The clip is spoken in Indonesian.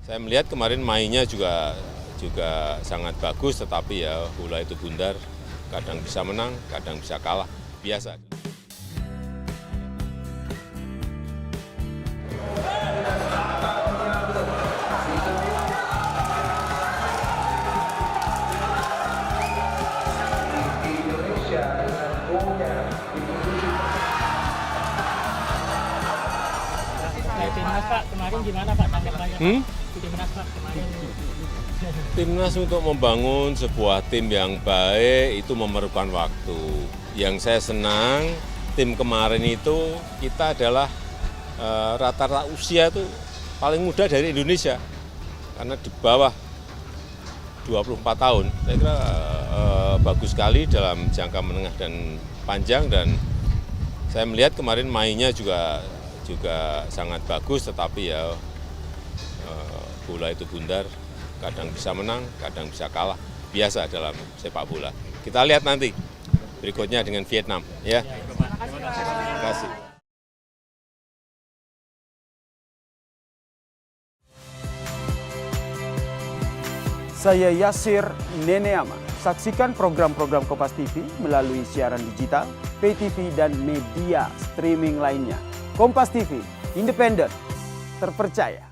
Saya melihat kemarin mainnya juga sangat bagus, tetapi ya bola itu bundar, kadang bisa menang, kadang bisa kalah, biasa. Timnas Pak, kemarin gimana Pak tanggapannya? Timnas Pak kemarin. Timnas untuk membangun sebuah tim yang baik itu memerlukan waktu. Yang saya senang, tim kemarin itu kita adalah rata-rata usia itu paling muda dari Indonesia. Karena di bawah 24 tahun. Saya kira bagus sekali dalam jangka menengah dan panjang, dan saya melihat kemarin mainnya juga sangat bagus, tetapi ya bola itu bundar, kadang bisa menang, kadang bisa kalah, biasa dalam sepak bola. Kita lihat nanti berikutnya dengan Vietnam, ya. Terima kasih. Saya Yasir Neneama. Saksikan program-program Kompas TV melalui siaran digital, pay TV, dan media streaming lainnya. Kompas TV, independen, terpercaya.